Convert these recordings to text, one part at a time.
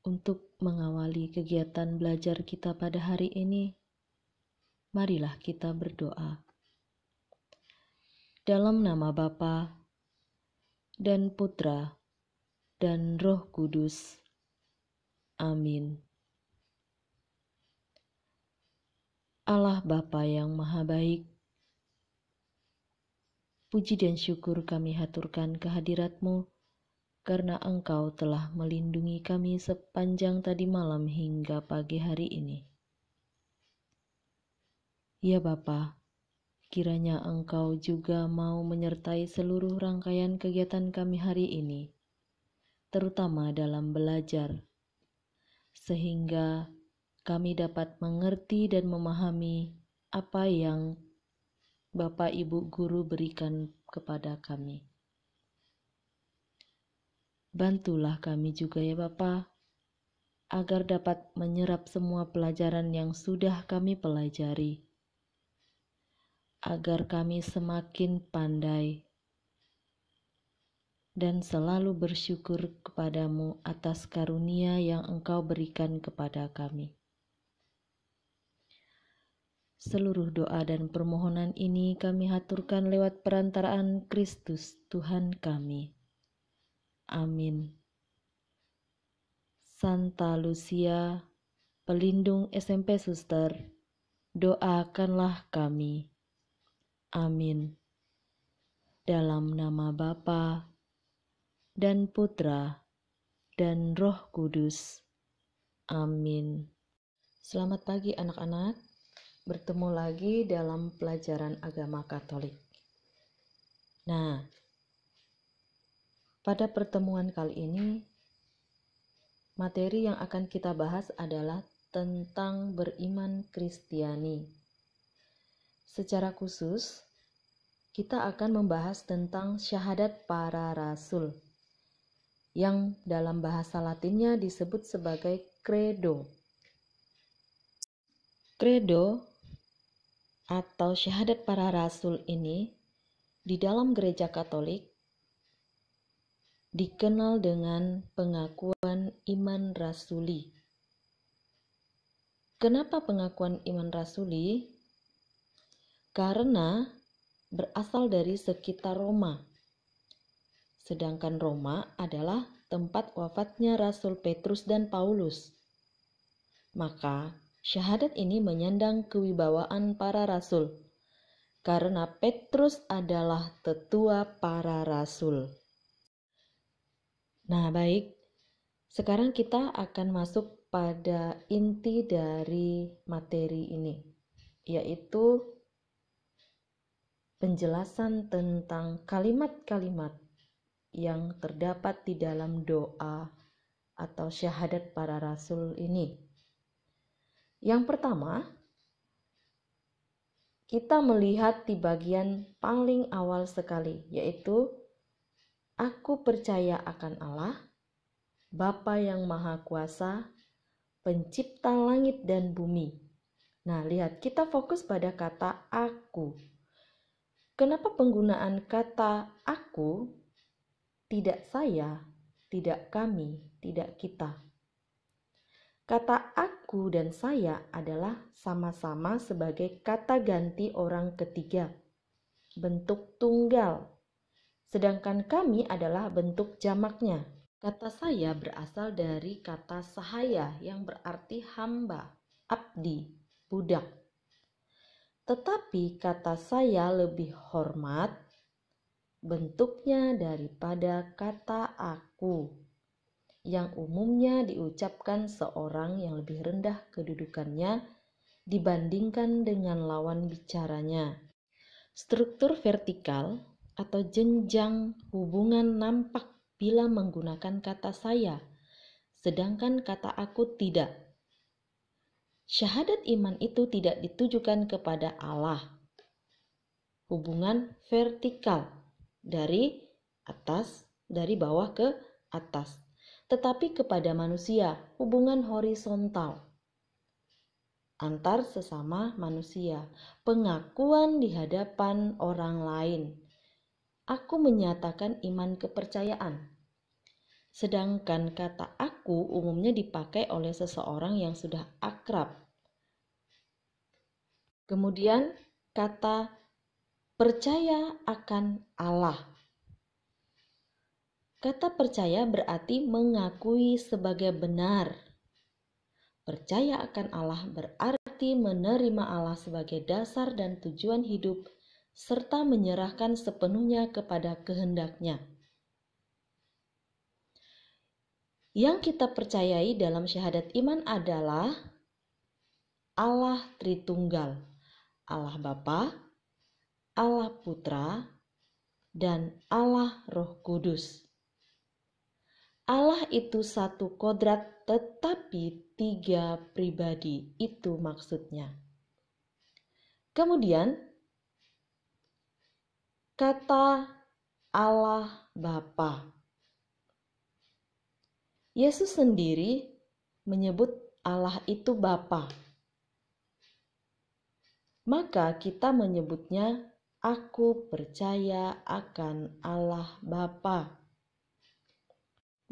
Untuk mengawali kegiatan belajar kita pada hari ini, marilah kita berdoa. Dalam nama Bapa dan Putra dan Roh Kudus. Amin. Allah Bapa yang Maha Baik, puji dan syukur kami haturkan kehadirat-Mu karena Engkau telah melindungi kami sepanjang tadi malam hingga pagi hari ini. Ya Bapa, kiranya Engkau juga mau menyertai seluruh rangkaian kegiatan kami hari ini, terutama dalam belajar, sehingga kami dapat mengerti dan memahami apa yang Bapak Ibu Guru berikan kepada kami. Bantulah kami juga ya Bapa, agar dapat menyerap semua pelajaran yang sudah kami pelajari, agar kami semakin pandai dan selalu bersyukur kepadamu atas karunia yang Engkau berikan kepada kami. Seluruh doa dan permohonan ini kami haturkan lewat perantaraan Kristus Tuhan kami. Amin. Santa Lucia, pelindung SMP Suster, doakanlah kami. Amin. Dalam nama Bapa dan Putra dan Roh Kudus. Amin. Selamat pagi anak-anak. Bertemu lagi dalam pelajaran agama Katolik. Nah, pada pertemuan kali ini, materi yang akan kita bahas adalah tentang beriman Kristiani. Secara khusus, kita akan membahas tentang syahadat para rasul, yang dalam bahasa Latinnya disebut sebagai credo. Credo atau syahadat para rasul ini di dalam gereja Katolik dikenal dengan pengakuan iman rasuli. Kenapa pengakuan iman rasuli? Karena berasal dari sekitar Roma. Sedangkan Roma adalah tempat wafatnya Rasul Petrus dan Paulus. Maka syahadat ini menyandang kewibawaan para rasul, karena Petrus adalah tetua para rasul. Nah baik, sekarang kita akan masuk pada inti dari materi ini, yaitu penjelasan tentang kalimat-kalimat yang terdapat di dalam doa atau syahadat para rasul ini. Yang pertama, kita melihat di bagian paling awal sekali, yaitu Aku percaya akan Allah, Bapa yang Maha Kuasa, Pencipta langit dan bumi. Nah, lihat, kita fokus pada kata aku. Kenapa penggunaan kata aku, tidak saya, tidak kami, tidak kita? Kata aku dan saya adalah sama-sama sebagai kata ganti orang ketiga, bentuk tunggal. Sedangkan kami adalah bentuk jamaknya. Kata saya berasal dari kata sahaya yang berarti hamba, abdi, budak. Tetapi kata saya lebih hormat bentuknya daripada kata aku, yang umumnya diucapkan seorang yang lebih rendah kedudukannya dibandingkan dengan lawan bicaranya. Struktur vertikal atau jenjang hubungan nampak bila menggunakan kata saya, sedangkan kata aku tidak. Syahadat iman itu tidak ditujukan kepada Allah. Hubungan vertikal dari atas, dari bawah ke atas, tetapi kepada manusia, hubungan horizontal antar sesama manusia, pengakuan di hadapan orang lain. Aku menyatakan iman kepercayaan. Sedangkan kata aku aku umumnya dipakai oleh seseorang yang sudah akrab. Kemudian kata percaya akan Allah. Kata percaya berarti mengakui sebagai benar. Percaya akan Allah berarti menerima Allah sebagai dasar dan tujuan hidup, serta menyerahkan sepenuhnya kepada kehendak-Nya. Yang kita percayai dalam syahadat iman adalah Allah Tritunggal, Allah Bapa, Allah Putra, dan Allah Roh Kudus. Allah itu satu kodrat tetapi 3 pribadi, itu maksudnya. Kemudian kata Allah Bapa. Yesus sendiri menyebut Allah itu Bapa. Maka kita menyebutnya, aku percaya akan Allah Bapa.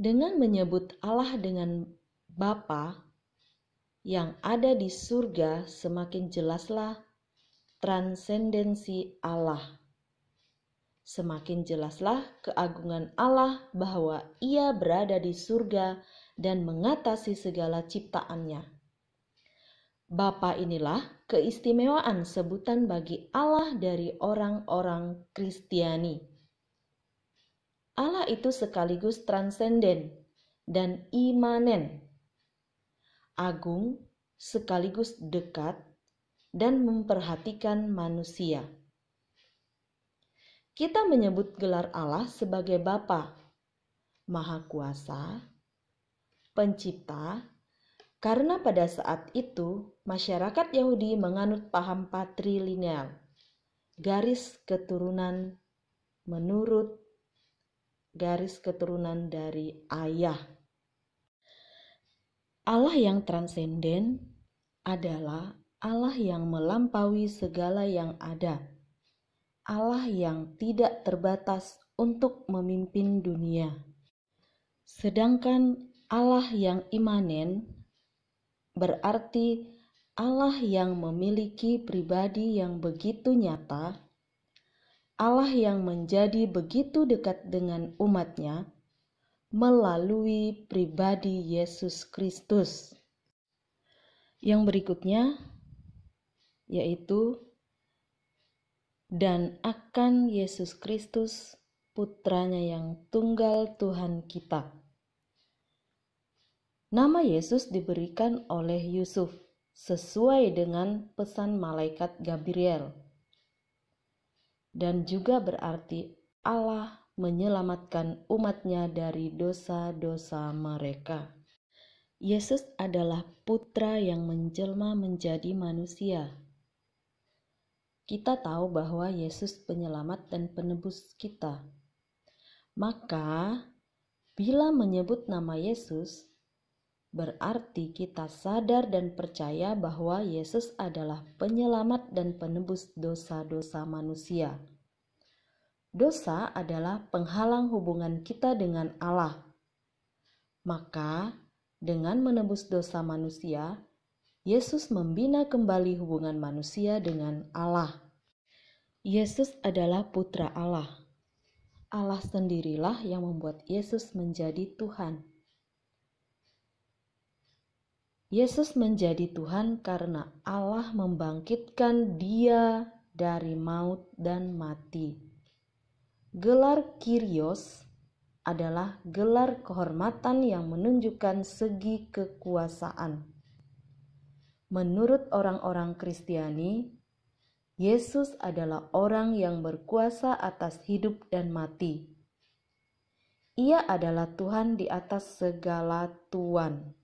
Dengan menyebut Allah dengan Bapa yang ada di surga, semakin jelaslah transendensi Allah. Semakin jelaslah keagungan Allah bahwa Ia berada di surga dan mengatasi segala ciptaannya. Bapa inilah keistimewaan sebutan bagi Allah dari orang-orang Kristiani. Allah itu sekaligus transenden dan imanen, agung sekaligus dekat dan memperhatikan manusia. Kita menyebut gelar Allah sebagai Bapa, Maha Kuasa, Pencipta, karena pada saat itu masyarakat Yahudi menganut paham patrilineal, garis keturunan menurut garis keturunan dari ayah. Allah yang transenden adalah Allah yang melampaui segala yang ada. Allah yang tidak terbatas untuk memimpin dunia. Sedangkan Allah yang imanen berarti Allah yang memiliki pribadi yang begitu nyata, Allah yang menjadi begitu dekat dengan umat-Nya melalui pribadi Yesus Kristus. Yang berikutnya yaitu dan akan Yesus Kristus, Putranya yang tunggal Tuhan kita. Nama Yesus diberikan oleh Yusuf sesuai dengan pesan malaikat Gabriel. Dan juga berarti Allah menyelamatkan umat-Nya dari dosa-dosa mereka. Yesus adalah putra yang menjelma menjadi manusia. Kita tahu bahwa Yesus penyelamat dan penebus kita. Maka, bila menyebut nama Yesus, berarti kita sadar dan percaya bahwa Yesus adalah penyelamat dan penebus dosa-dosa manusia. Dosa adalah penghalang hubungan kita dengan Allah. Maka, dengan menebus dosa manusia, Yesus membina kembali hubungan manusia dengan Allah. Yesus adalah Putra Allah. Allah sendirilah yang membuat Yesus menjadi Tuhan. Yesus menjadi Tuhan karena Allah membangkitkan Dia dari maut dan mati. Gelar Kyrios adalah gelar kehormatan yang menunjukkan segi kekuasaan. Menurut orang-orang Kristiani, Yesus adalah orang yang berkuasa atas hidup dan mati. Ia adalah Tuhan di atas segala tuan.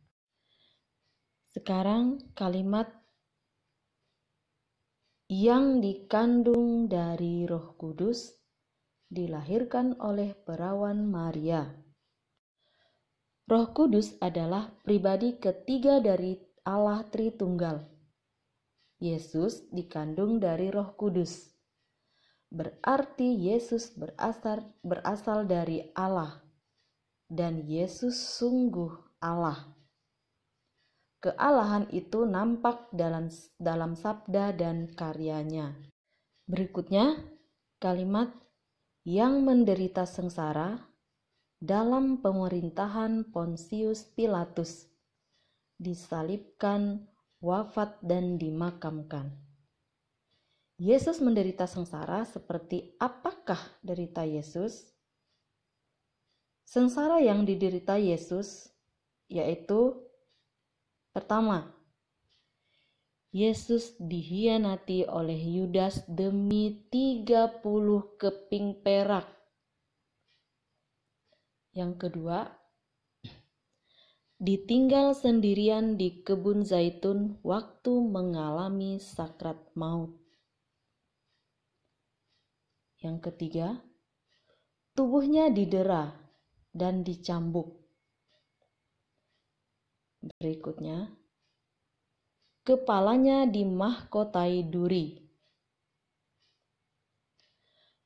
Sekarang kalimat yang dikandung dari Roh Kudus dilahirkan oleh perawan Maria. Roh Kudus adalah pribadi ketiga dari Allah Tritunggal. Yesus dikandung dari Roh Kudus. Berarti Yesus berasal dari Allah. Dan Yesus sungguh Allah. Kealahan itu nampak dalam sabda dan karyanya. Berikutnya, kalimat yang menderita sengsara dalam pemerintahan Pontius Pilatus, disalibkan, wafat, dan dimakamkan. Yesus menderita sengsara. Seperti apakah derita Yesus? Sengsara yang diderita Yesus yaitu: pertama, Yesus dikhianati oleh Yudas demi 30 keping perak. Yang kedua, ditinggal sendirian di kebun zaitun waktu mengalami sakrat maut. Yang ketiga, tubuhnya didera dan dicambuk. Berikutnya, kepalanya dimahkotai duri.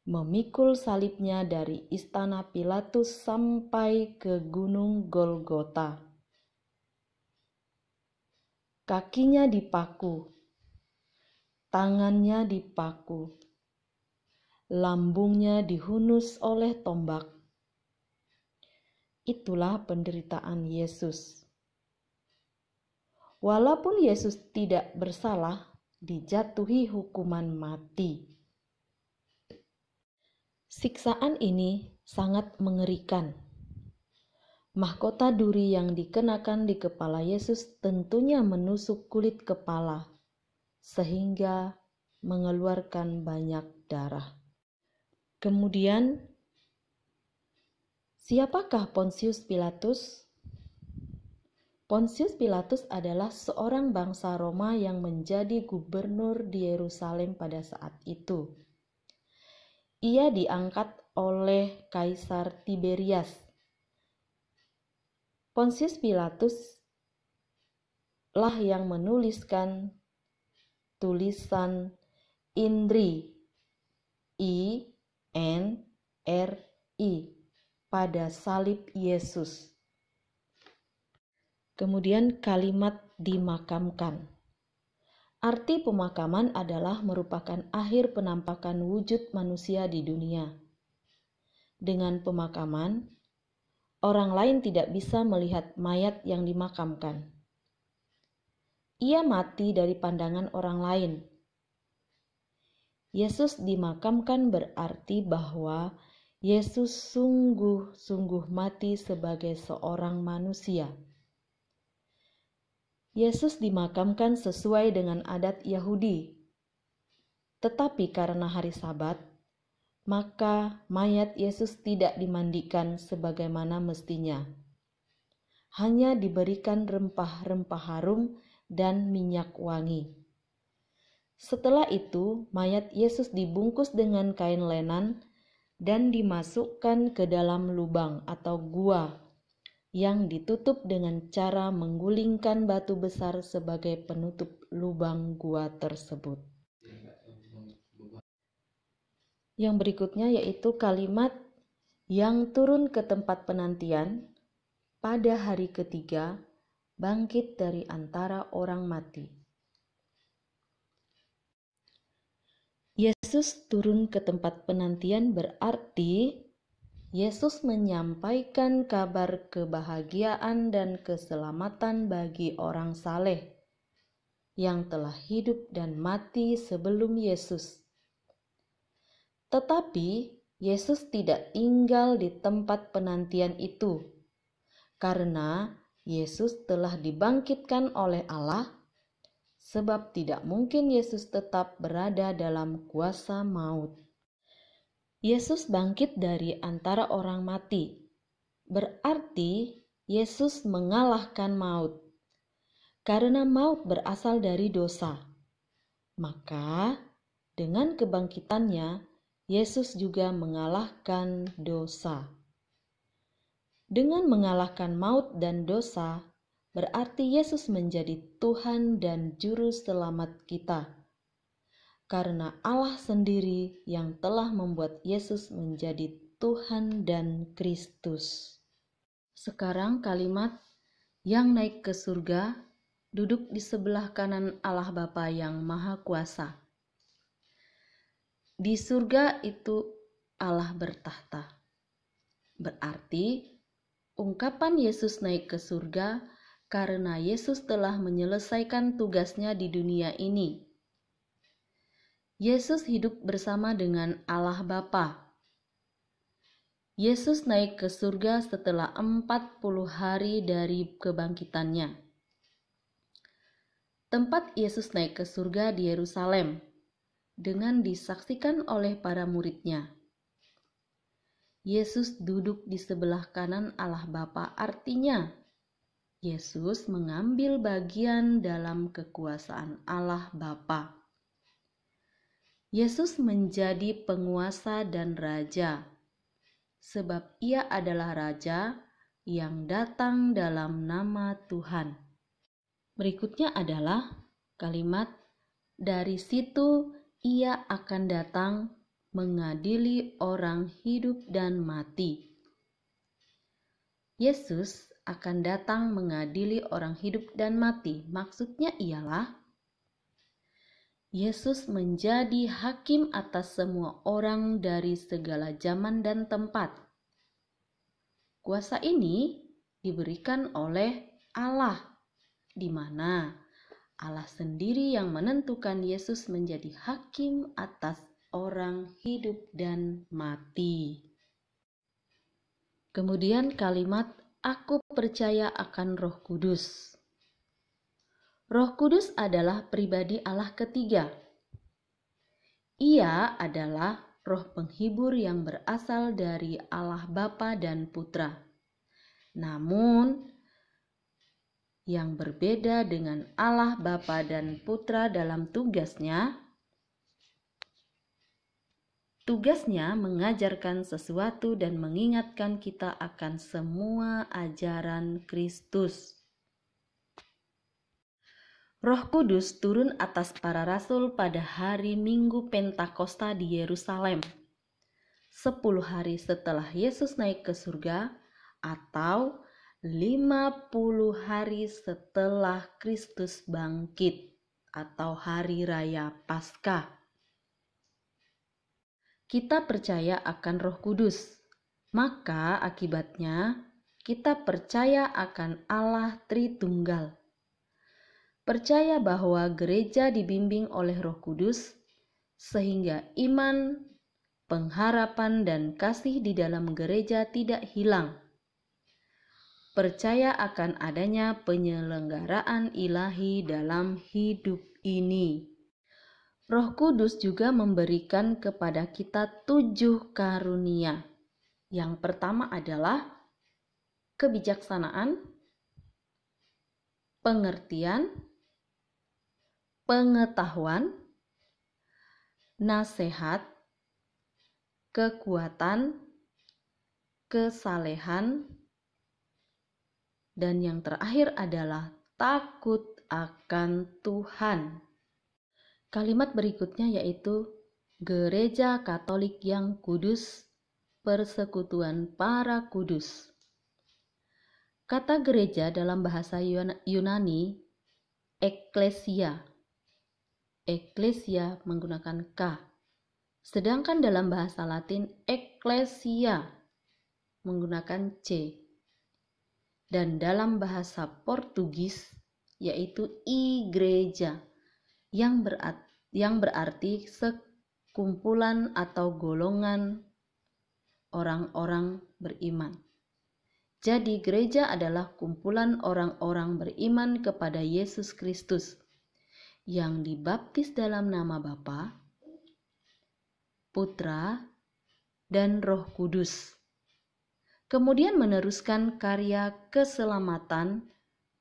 Memikul salibnya dari istana Pilatus sampai ke gunung Golgota. Kakinya dipaku, tangannya dipaku, lambungnya dihunus oleh tombak. Itulah penderitaan Yesus. Walaupun Yesus tidak bersalah, dijatuhi hukuman mati. Siksaan ini sangat mengerikan. Mahkota duri yang dikenakan di kepala Yesus tentunya menusuk kulit kepala, sehingga mengeluarkan banyak darah. Kemudian, siapakah Pontius Pilatus? Pontius Pilatus adalah seorang bangsa Roma yang menjadi gubernur di Yerusalem pada saat itu. Ia diangkat oleh Kaisar Tiberias. Pontius Pilatus lah yang menuliskan tulisan INRI, I-N-R-I, pada salib Yesus. Kemudian kalimat dimakamkan. Arti pemakaman adalah merupakan akhir penampakan wujud manusia di dunia. Dengan pemakaman, orang lain tidak bisa melihat mayat yang dimakamkan. Ia mati dari pandangan orang lain. Yesus dimakamkan berarti bahwa Yesus sungguh-sungguh mati sebagai seorang manusia. Yesus dimakamkan sesuai dengan adat Yahudi. Tetapi karena hari Sabat, maka mayat Yesus tidak dimandikan sebagaimana mestinya. Hanya diberikan rempah-rempah harum dan minyak wangi. Setelah itu, mayat Yesus dibungkus dengan kain lenan dan dimasukkan ke dalam lubang atau gua yang ditutup dengan cara menggulingkan batu besar sebagai penutup lubang gua tersebut. Yang berikutnya yaitu kalimat yang turun ke tempat penantian pada hari ketiga, bangkit dari antara orang mati. Yesus turun ke tempat penantian berarti Yesus menyampaikan kabar kebahagiaan dan keselamatan bagi orang saleh yang telah hidup dan mati sebelum Yesus. Tetapi Yesus tidak tinggal di tempat penantian itu, karena Yesus telah dibangkitkan oleh Allah, sebab tidak mungkin Yesus tetap berada dalam kuasa maut. Yesus bangkit dari antara orang mati, berarti Yesus mengalahkan maut. Karena maut berasal dari dosa, maka dengan kebangkitannya, Yesus juga mengalahkan dosa. Dengan mengalahkan maut dan dosa, berarti Yesus menjadi Tuhan dan Juru Selamat kita. Karena Allah sendiri yang telah membuat Yesus menjadi Tuhan dan Kristus. Sekarang kalimat yang naik ke surga, duduk di sebelah kanan Allah Bapa yang Maha Kuasa. Di surga itu Allah bertahta. Berarti ungkapan Yesus naik ke surga karena Yesus telah menyelesaikan tugasnya di dunia ini. Yesus hidup bersama dengan Allah Bapa. Yesus naik ke surga setelah 40 hari dari kebangkitannya. Tempat Yesus naik ke surga di Yerusalem dengan disaksikan oleh para muridnya. Yesus duduk di sebelah kanan Allah Bapa, artinya Yesus mengambil bagian dalam kekuasaan Allah Bapa. Yesus menjadi penguasa dan raja, sebab Ia adalah raja yang datang dalam nama Tuhan. Berikutnya adalah kalimat, dari situ Ia akan datang mengadili orang hidup dan mati. Yesus akan datang mengadili orang hidup dan mati. Maksudnya ialah Yesus menjadi hakim atas semua orang dari segala zaman dan tempat. Kuasa ini diberikan oleh Allah, di mana Allah sendiri yang menentukan Yesus menjadi hakim atas orang hidup dan mati. Kemudian kalimat, aku percaya akan Roh Kudus. Roh Kudus adalah pribadi Allah ketiga. Ia adalah Roh penghibur yang berasal dari Allah Bapa dan Putra. Namun, yang berbeda dengan Allah Bapa dan Putra dalam tugasnya mengajarkan sesuatu dan mengingatkan kita akan semua ajaran Kristus. Roh Kudus turun atas para rasul pada hari Minggu Pentakosta di Yerusalem, 10 hari setelah Yesus naik ke surga, atau 50 hari setelah Kristus bangkit, atau hari raya Paskah. Kita percaya akan Roh Kudus, maka akibatnya kita percaya akan Allah Tritunggal. Percaya bahwa gereja dibimbing oleh Roh Kudus, sehingga iman, pengharapan, dan kasih di dalam gereja tidak hilang. Percaya akan adanya penyelenggaraan ilahi dalam hidup ini. Roh Kudus juga memberikan kepada kita 7 karunia. Yang pertama adalah kebijaksanaan, pengertian, pengetahuan, nasihat, kekuatan, kesalehan, dan yang terakhir adalah takut akan Tuhan. Kalimat berikutnya yaitu Gereja Katolik yang kudus, persekutuan para kudus. Kata gereja dalam bahasa Yunani, eklesia. Eklesia menggunakan K. Sedangkan dalam bahasa Latin, ecclesia menggunakan C. Dan dalam bahasa Portugis, yaitu igreja, yang berarti sekumpulan atau golongan orang-orang beriman. Jadi gereja adalah kumpulan orang-orang beriman kepada Yesus Kristus yang dibaptis dalam nama Bapa, Putra, dan Roh Kudus. Kemudian meneruskan karya keselamatan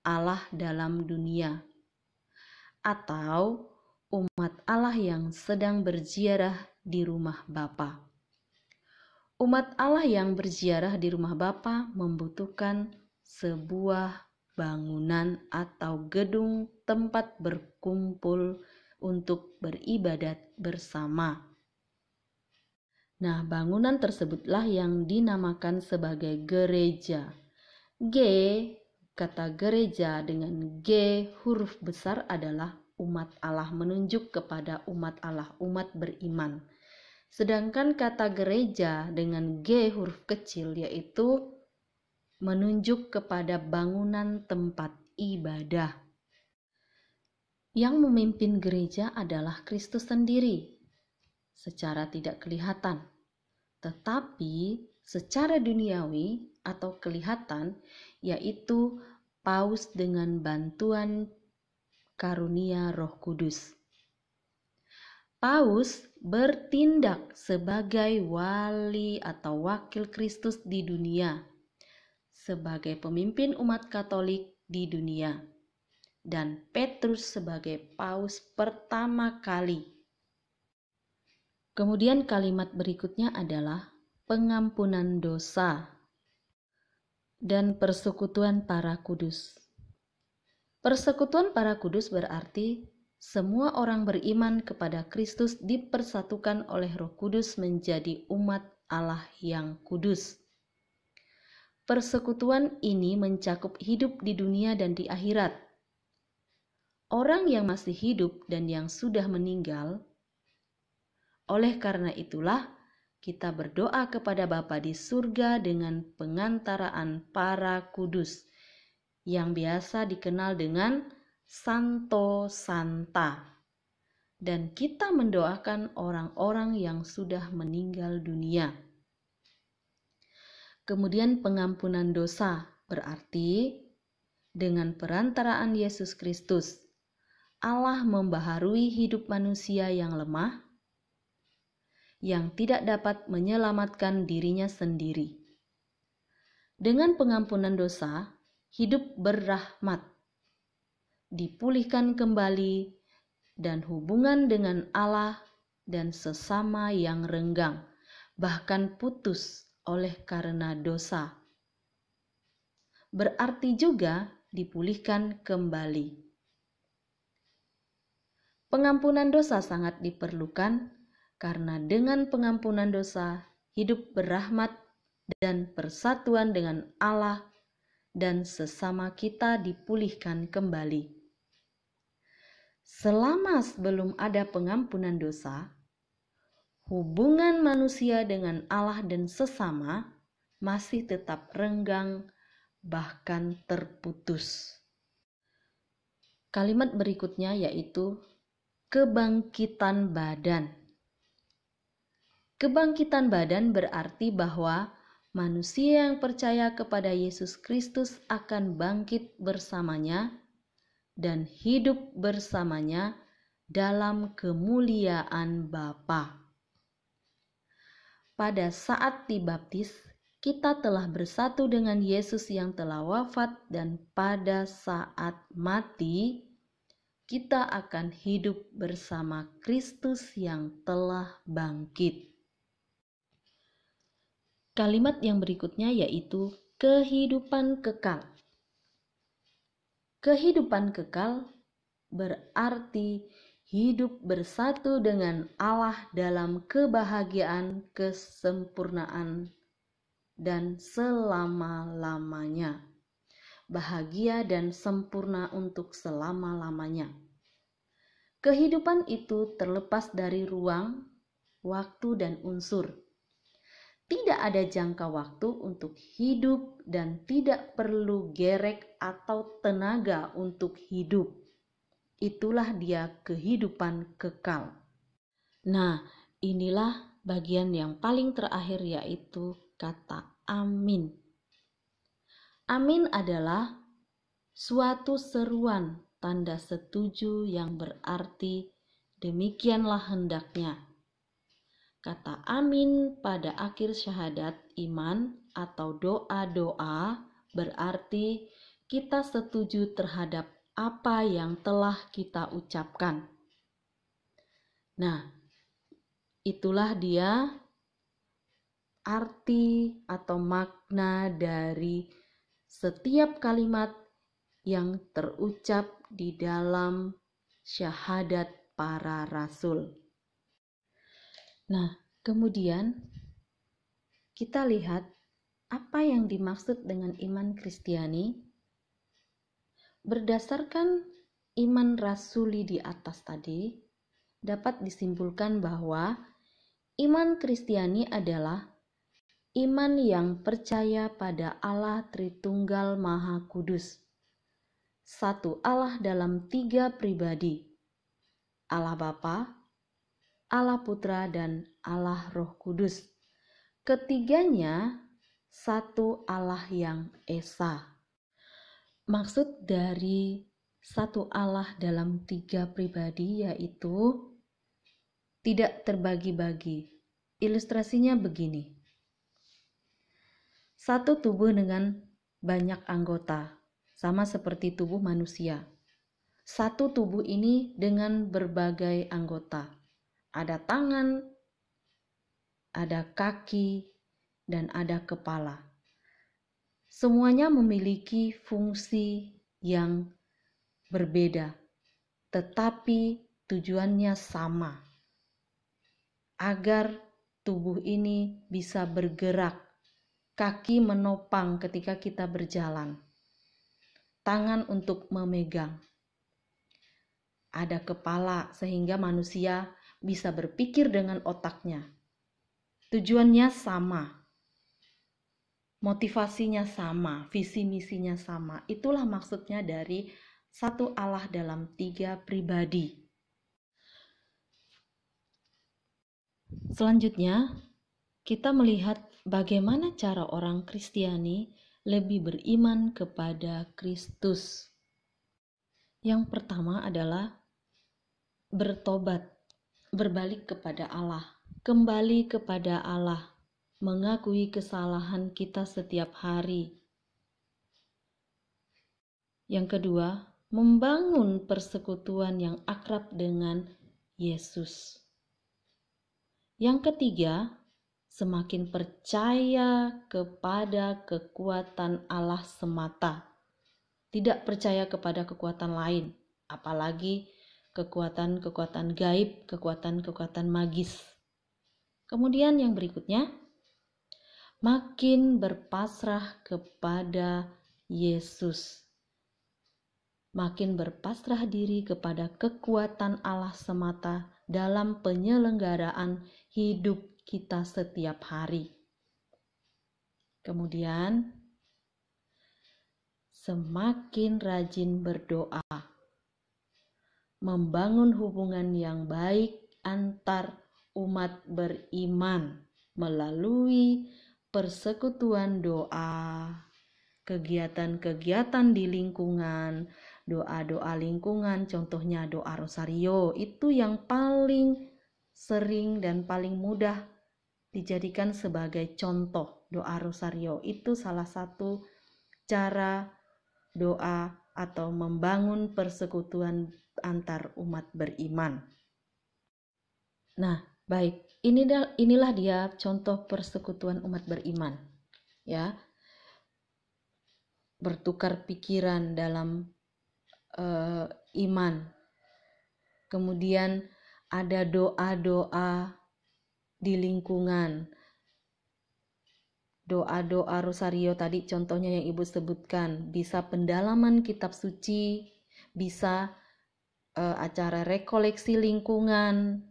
Allah dalam dunia, atau umat Allah yang sedang berziarah di rumah Bapa. Umat Allah yang berziarah di rumah Bapa membutuhkan sebuah bangunan atau gedung tempat berkumpul untuk beribadat bersama. Nah, bangunan tersebutlah yang dinamakan sebagai gereja. G kata gereja dengan G huruf besar adalah umat Allah, menunjuk kepada umat Allah, umat beriman. Sedangkan kata gereja dengan G huruf kecil yaitu menunjuk kepada bangunan tempat ibadah. Yang memimpin gereja adalah Kristus sendiri, secara tidak kelihatan. Tetapi secara duniawi atau kelihatan, yaitu Paus dengan bantuan karunia Roh Kudus. Paus bertindak sebagai wali atau wakil Kristus di dunia, sebagai pemimpin umat Katolik di dunia, dan Petrus sebagai Paus pertama kali. Kemudian kalimat berikutnya adalah pengampunan dosa dan persekutuan para kudus. Persekutuan para kudus berarti semua orang beriman kepada Kristus dipersatukan oleh Roh Kudus menjadi umat Allah yang kudus. Persekutuan ini mencakup hidup di dunia dan di akhirat. Orang yang masih hidup dan yang sudah meninggal. Oleh karena itulah, kita berdoa kepada Bapa di surga dengan pengantaraan para kudus, yang biasa dikenal dengan Santo Santa. Dan kita mendoakan orang-orang yang sudah meninggal dunia. Kemudian pengampunan dosa berarti dengan perantaraan Yesus Kristus, Allah membaharui hidup manusia yang lemah, yang tidak dapat menyelamatkan dirinya sendiri. Dengan pengampunan dosa, hidup berrahmat, dipulihkan kembali, dan hubungan dengan Allah dan sesama yang renggang, bahkan putus oleh karena dosa. Berarti juga dipulihkan kembali. Pengampunan dosa sangat diperlukan karena dengan pengampunan dosa, hidup berrahmat dan persatuan dengan Allah dan sesama kita dipulihkan kembali. Selama belum ada pengampunan dosa, hubungan manusia dengan Allah dan sesama masih tetap renggang, bahkan terputus. Kalimat berikutnya yaitu kebangkitan badan. Kebangkitan badan berarti bahwa manusia yang percaya kepada Yesus Kristus akan bangkit bersamanya dan hidup bersamanya dalam kemuliaan Bapa. Pada saat dibaptis, kita telah bersatu dengan Yesus yang telah wafat, dan pada saat mati, kita akan hidup bersama Kristus yang telah bangkit. Kalimat yang berikutnya yaitu kehidupan kekal. Kehidupan kekal berarti hidup bersatu dengan Allah dalam kebahagiaan, kesempurnaan, dan selama-lamanya. Bahagia dan sempurna untuk selama-lamanya. Kehidupan itu terlepas dari ruang, waktu, dan unsur. Tidak ada jangka waktu untuk hidup dan tidak perlu gerek atau tenaga untuk hidup. Itulah dia kehidupan kekal. Nah, inilah bagian yang paling terakhir yaitu kata amin. Amin adalah suatu seruan tanda setuju yang berarti demikianlah hendaknya. Kata amin pada akhir syahadat iman atau doa-doa berarti kita setuju terhadap apa yang telah kita ucapkan. Nah, itulah dia arti atau makna dari setiap kalimat yang terucap di dalam syahadat para rasul. Nah, kemudian kita lihat apa yang dimaksud dengan iman Kristiani. Berdasarkan iman rasuli di atas tadi, dapat disimpulkan bahwa iman Kristiani adalah iman yang percaya pada Allah Tritunggal Maha Kudus, satu Allah dalam 3 pribadi, Allah Bapa, Allah Putra, dan Allah Roh Kudus. Ketiganya satu Allah yang esa. Maksud dari satu Allah dalam 3 pribadi yaitu tidak terbagi-bagi. Ilustrasinya begini. Satu tubuh dengan banyak anggota, sama seperti tubuh manusia. Satu tubuh ini dengan berbagai anggota. Ada tangan, ada kaki, dan ada kepala. Semuanya memiliki fungsi yang berbeda, tetapi tujuannya sama, agar tubuh ini bisa bergerak, kaki menopang ketika kita berjalan, tangan untuk memegang, ada kepala sehingga manusia bisa berpikir dengan otaknya. Tujuannya sama, motivasinya sama, visi misinya sama. Itulah maksudnya dari satu Allah dalam 3 pribadi. Selanjutnya, kita melihat bagaimana cara orang Kristiani lebih beriman kepada Kristus. Yang pertama adalah bertobat, berbalik kepada Allah, kembali kepada Allah, mengakui kesalahan kita setiap hari. Yang kedua, membangun persekutuan yang akrab dengan Yesus. Yang ketiga, semakin percaya kepada kekuatan Allah semata. Tidak percaya kepada kekuatan lain, apalagi kekuatan-kekuatan gaib, kekuatan-kekuatan magis. Kemudian yang berikutnya, makin berpasrah kepada Yesus. Makin berpasrah diri kepada kekuatan Allah semata dalam penyelenggaraan hidup kita setiap hari. Kemudian, semakin rajin berdoa, membangun hubungan yang baik antar umat beriman melalui persekutuan doa, kegiatan-kegiatan di lingkungan, doa-doa lingkungan, contohnya doa rosario, itu yang paling sering dan paling mudah dijadikan sebagai contoh. Doa rosario itu salah satu cara doa atau membangun persekutuan antar umat beriman. Nah, baik, inilah dia contoh persekutuan umat beriman, ya. Bertukar pikiran dalam iman. Kemudian ada doa-doa di lingkungan. Doa-doa rosario tadi contohnya yang Ibu sebutkan, bisa pendalaman kitab suci, bisa acara rekoleksi lingkungan,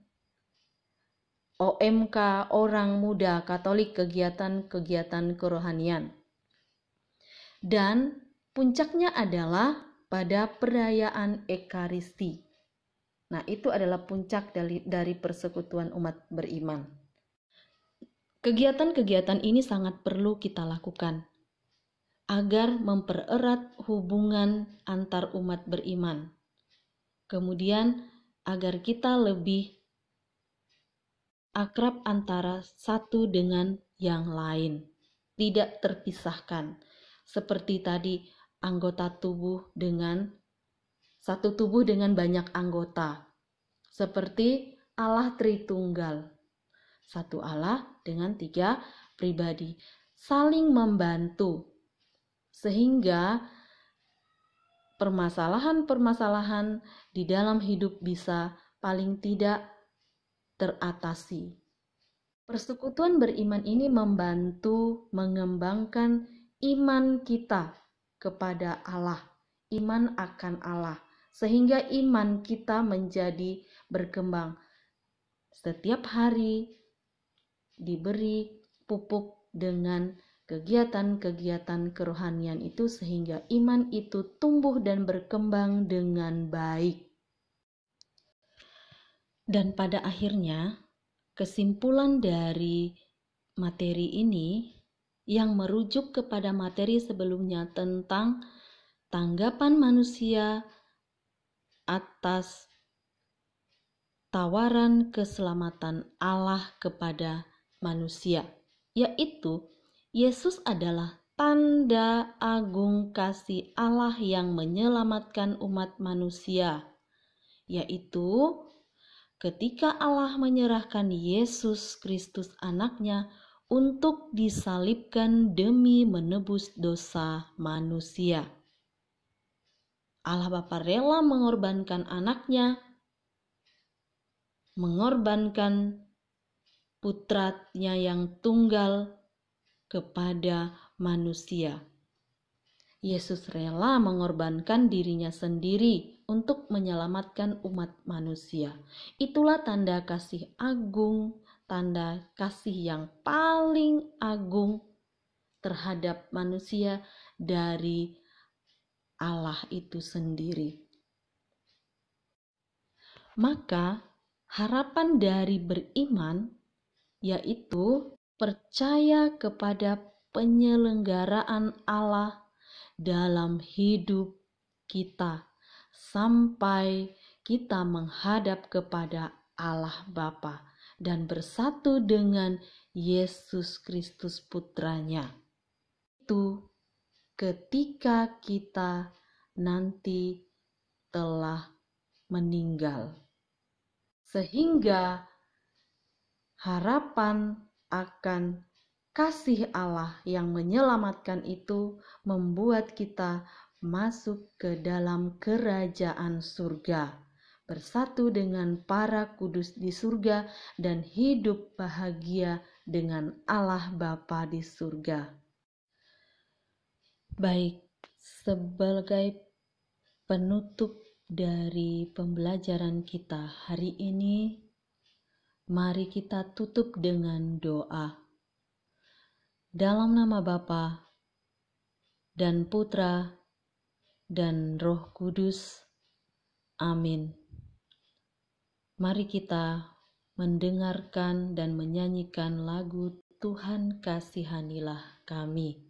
OMK, orang muda Katolik, kegiatan-kegiatan kerohanian. Dan puncaknya adalah pada perayaan Ekaristi. Nah, itu adalah puncak dari persekutuan umat beriman. Kegiatan-kegiatan ini sangat perlu kita lakukan agar mempererat hubungan antar umat beriman. Kemudian agar kita lebih akrab antara satu dengan yang lain, tidak terpisahkan. Seperti tadi, anggota tubuh dengan satu tubuh dengan banyak anggota. Seperti Allah Tritunggal. Satu Allah dengan 3 pribadi. Saling membantu. Sehingga permasalahan-permasalahan di dalam hidup bisa paling tidak teratasi. Persekutuan beriman ini membantu mengembangkan iman kita kepada Allah, iman akan Allah, sehingga iman kita menjadi berkembang. Setiap hari diberi pupuk dengan kegiatan-kegiatan kerohanian itu, sehingga iman itu tumbuh dan berkembang dengan baik. Dan pada akhirnya, kesimpulan dari materi ini yang merujuk kepada materi sebelumnya tentang tanggapan manusia atas tawaran keselamatan Allah kepada manusia, yaitu Yesus adalah tanda agung kasih Allah yang menyelamatkan umat manusia, yaitu ketika Allah menyerahkan Yesus Kristus anaknya untuk disalibkan demi menebus dosa manusia. Allah Bapa rela mengorbankan anaknya, mengorbankan putranya yang tunggal kepada manusia. Yesus rela mengorbankan dirinya sendiri untuk menyelamatkan umat manusia. Itulah tanda kasih agung, tanda kasih yang paling agung terhadap manusia dari Allah itu sendiri. Maka harapan dari beriman yaitu percaya kepada penyelenggaraan Allah dalam hidup kita sampai kita menghadap kepada Allah Bapa dan bersatu dengan Yesus Kristus Putranya. Itu ketika kita nanti telah meninggal. Sehingga harapan akan kasih Allah yang menyelamatkan itu membuat kita masuk ke dalam kerajaan surga, bersatu dengan para kudus di surga dan hidup bahagia dengan Allah Bapa di surga. Baik, sebagai penutup dari pembelajaran kita hari ini, mari kita tutup dengan doa. Dalam nama Bapa dan Putra dan Roh Kudus. Amin. Mari kita mendengarkan dan menyanyikan lagu Tuhan Kasihanilah Kami.